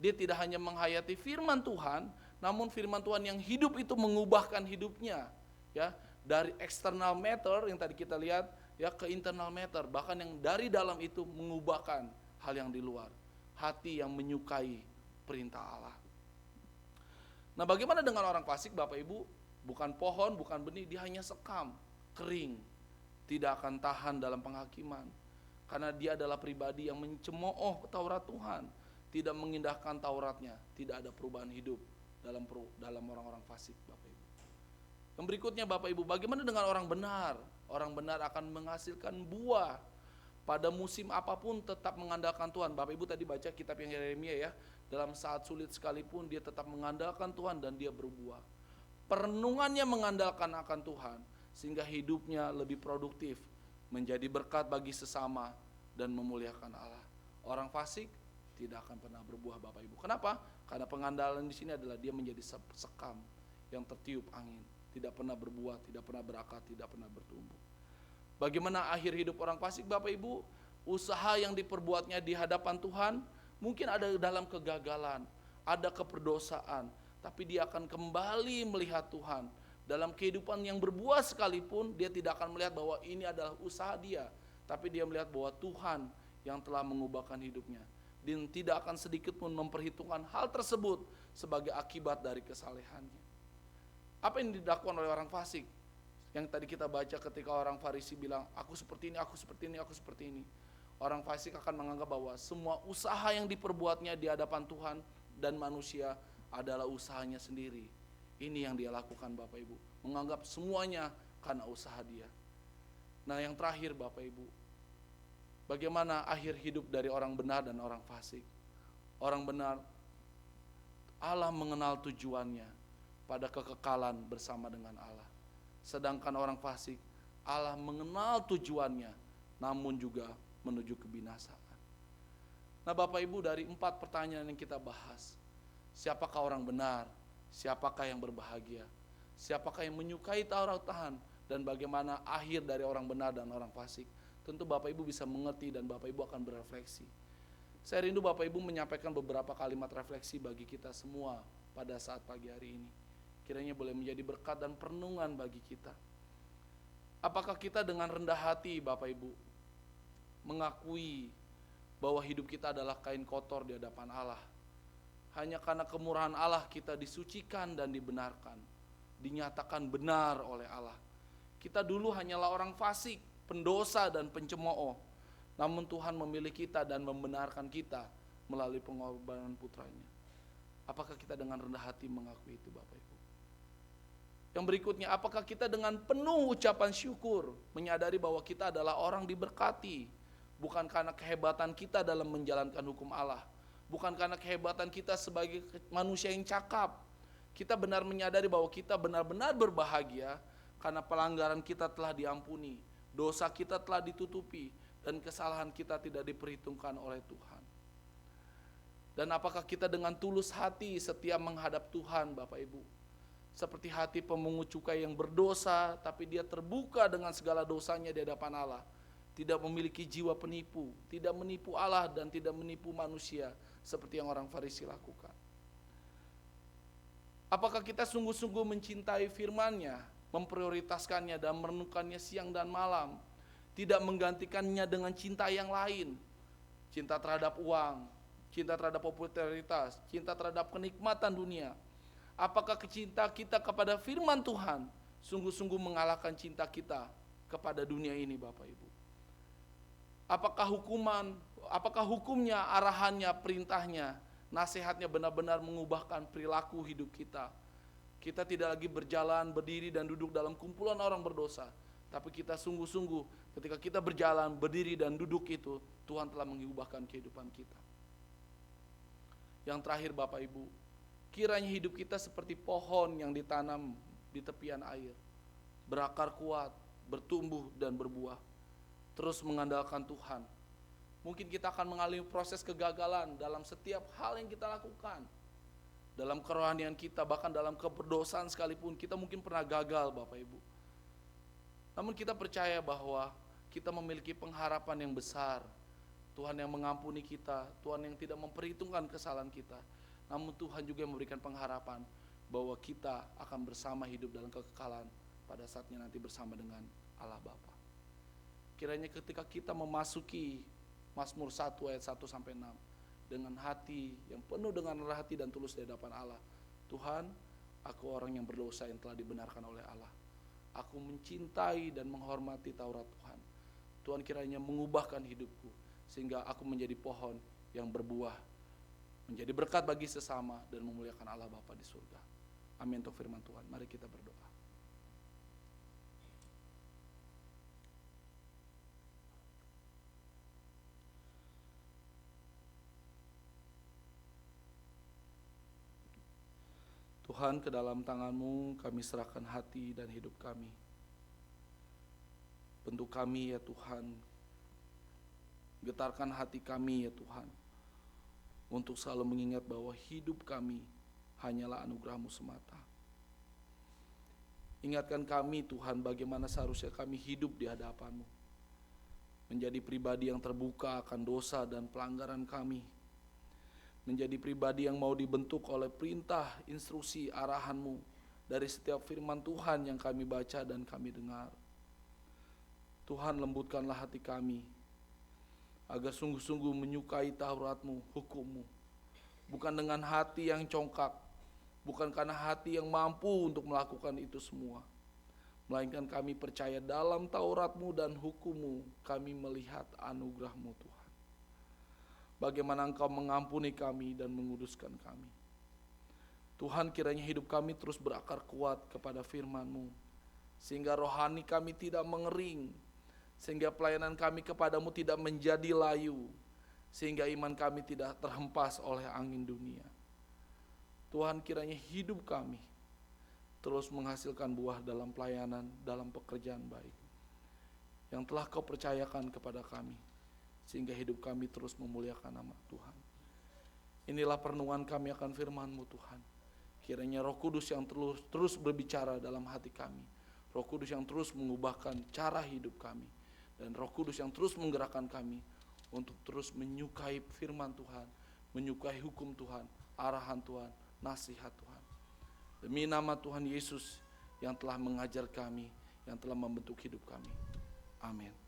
Dia tidak hanya menghayati firman Tuhan, namun firman Tuhan yang hidup itu mengubahkan hidupnya. Ya, dari external matter yang tadi kita lihat ya ke internal matter, bahkan yang dari dalam itu mengubahkan hal yang di luar. Hati yang menyukai perintah Allah. Nah, bagaimana dengan orang fasik Bapak Ibu? Bukan pohon, bukan benih, dia hanya sekam, kering. Tidak akan tahan dalam penghakiman. Karena dia adalah pribadi yang mencemooh Taurat Tuhan, tidak mengindahkan Tauratnya, tidak ada perubahan hidup dalam orang-orang fasik Bapak Ibu. Yang berikutnya Bapak Ibu, bagaimana dengan orang benar? Orang benar akan menghasilkan buah. Pada musim apapun tetap mengandalkan Tuhan. Bapak Ibu tadi baca kitab yang Yeremia ya, dalam saat sulit sekalipun dia tetap mengandalkan Tuhan dan dia berbuah. Perenungannya mengandalkan akan Tuhan, sehingga hidupnya lebih produktif, menjadi berkat bagi sesama dan memuliakan Allah. Orang fasik tidak akan pernah berbuah Bapak Ibu. Kenapa? Karena pengandalan di sini adalah dia menjadi sekam yang tertiup angin, tidak pernah berbuah, tidak pernah berakar, tidak pernah bertumbuh. Bagaimana akhir hidup orang fasik Bapak Ibu? Usaha yang diperbuatnya di hadapan Tuhan mungkin ada dalam kegagalan, ada keperdosaan, tapi dia akan kembali melihat Tuhan. Dalam kehidupan yang berbuah sekalipun, dia tidak akan melihat bahwa ini adalah usaha dia, tapi dia melihat bahwa Tuhan yang telah mengubahkan hidupnya. Dan tidak akan sedikit pun memperhitungkan hal tersebut sebagai akibat dari kesalehannya. Apa yang dilakukan oleh orang fasik? Yang tadi kita baca ketika orang Farisi bilang, aku seperti ini, aku seperti ini, aku seperti ini. Orang fasik akan menganggap bahwa semua usaha yang diperbuatnya di hadapan Tuhan dan manusia adalah usahanya sendiri. Ini yang dia lakukan Bapak Ibu, menganggap semuanya karena usaha dia. Nah yang terakhir Bapak Ibu, bagaimana akhir hidup dari orang benar dan orang fasik? Orang benar, Allah mengenal tujuannya pada kekekalan bersama dengan Allah. Sedangkan orang fasik, Allah mengenal tujuannya, namun juga menuju kebinasaan. Nah Bapak Ibu, dari 4 pertanyaan yang kita bahas, siapakah orang benar? Siapakah yang berbahagia? Siapakah yang menyukai Taurat Tuhan? Dan bagaimana akhir dari orang benar dan orang fasik? Tentu Bapak Ibu bisa mengerti dan Bapak Ibu akan berefleksi. Saya rindu Bapak Ibu menyampaikan beberapa kalimat refleksi bagi kita semua pada saat pagi hari ini. Kiranya boleh menjadi berkat dan perenungan bagi kita. Apakah kita dengan rendah hati Bapak Ibu mengakui bahwa hidup kita adalah kain kotor di hadapan Allah? Hanya karena kemurahan Allah kita disucikan dan dibenarkan, dinyatakan benar oleh Allah. Kita dulu hanyalah orang fasik, pendosa dan pencemooh. Namun Tuhan memilih kita dan membenarkan kita melalui pengorbanan putranya. Apakah kita dengan rendah hati mengakui itu Bapak Ibu? Yang berikutnya, apakah kita dengan penuh ucapan syukur menyadari bahwa kita adalah orang diberkati, bukan karena kehebatan kita dalam menjalankan hukum Allah, bukan karena kehebatan kita sebagai manusia yang cakap. Kita benar menyadari bahwa kita benar-benar berbahagia karena pelanggaran kita telah diampuni, dosa kita telah ditutupi, dan kesalahan kita tidak diperhitungkan oleh Tuhan. Dan apakah kita dengan tulus hati setiap menghadap Tuhan Bapak Ibu? Seperti hati pemungut cukai yang berdosa, tapi dia terbuka dengan segala dosanya di hadapan Allah. Tidak memiliki jiwa penipu, tidak menipu Allah dan tidak menipu manusia seperti yang orang Farisi lakukan. Apakah kita sungguh-sungguh mencintai firman-Nya, memprioritaskannya dan merenungkannya siang dan malam, tidak menggantikannya dengan cinta yang lain, cinta terhadap uang, cinta terhadap popularitas, cinta terhadap kenikmatan dunia? Apakah cinta kita kepada firman Tuhan sungguh-sungguh mengalahkan cinta kita kepada dunia ini Bapak Ibu? Apakah hukumnya, arahannya, perintahnya, nasihatnya benar-benar mengubahkan perilaku hidup kita? Kita tidak lagi berjalan, berdiri dan duduk dalam kumpulan orang berdosa, tapi kita sungguh-sungguh ketika kita berjalan, berdiri dan duduk itu, Tuhan telah mengubahkan kehidupan kita. Yang terakhir Bapak Ibu, kiranya hidup kita seperti pohon yang ditanam di tepian air, berakar kuat, bertumbuh dan berbuah, terus mengandalkan Tuhan. Mungkin kita akan mengalami proses kegagalan dalam setiap hal yang kita lakukan. Dalam kerohanian kita, bahkan dalam keberdosaan sekalipun, kita mungkin pernah gagal Bapak Ibu. Namun kita percaya bahwa kita memiliki pengharapan yang besar. Tuhan yang mengampuni kita, Tuhan yang tidak memperhitungkan kesalahan kita. Namun Tuhan juga memberikan pengharapan bahwa kita akan bersama hidup dalam kekekalan pada saatnya nanti bersama dengan Allah Bapa. Kiranya ketika kita memasuki Mazmur 1 ayat 1-6 dengan hati yang penuh dengan hati dan tulus di hadapan Allah. Tuhan, aku orang yang berdosa yang telah dibenarkan oleh Allah. Aku mencintai dan menghormati Taurat Tuhan. Tuhan kiranya mengubahkan hidupku sehingga aku menjadi pohon yang berbuah, menjadi berkat bagi sesama dan memuliakan Allah Bapa di surga. Amin untuk firman Tuhan. Mari kita berdoa. Tuhan, ke dalam tangan-Mu kami serahkan hati dan hidup kami. Bentuk kami ya Tuhan, getarkan hati kami ya Tuhan, untuk selalu mengingat bahwa hidup kami hanyalah anugerah-Mu semata. Ingatkan kami Tuhan bagaimana seharusnya kami hidup di hadapan-Mu, menjadi pribadi yang terbuka akan dosa dan pelanggaran kami, menjadi pribadi yang mau dibentuk oleh perintah, instruksi, arahan-Mu dari setiap firman Tuhan yang kami baca dan kami dengar. Tuhan, lembutkanlah hati kami agar sungguh-sungguh menyukai Taurat-Mu, hukum-Mu, bukan dengan hati yang congkak, bukan karena hati yang mampu untuk melakukan itu semua, melainkan kami percaya dalam Taurat-Mu dan hukum-Mu kami melihat anugerah-Mu Tuhan. Bagaimana Engkau mengampuni kami dan menguduskan kami. Tuhan, kiranya hidup kami terus berakar kuat kepada firman-Mu, sehingga rohani kami tidak mengering, sehingga pelayanan kami kepadamu tidak menjadi layu, sehingga iman kami tidak terhempas oleh angin dunia. Tuhan, kiranya hidup kami terus menghasilkan buah dalam pelayanan, dalam pekerjaan baik yang telah Kau percayakan kepada kami, sehingga hidup kami terus memuliakan nama Tuhan. Inilah perenungan kami akan firman-Mu Tuhan. Kiranya Roh Kudus yang terus berbicara dalam hati kami, Roh Kudus yang terus mengubahkan cara hidup kami, dan Roh Kudus yang terus menggerakkan kami untuk terus menyukai firman Tuhan, menyukai hukum Tuhan, arahan Tuhan, nasihat Tuhan. Demi nama Tuhan Yesus yang telah mengajar kami, yang telah membentuk hidup kami. Amin.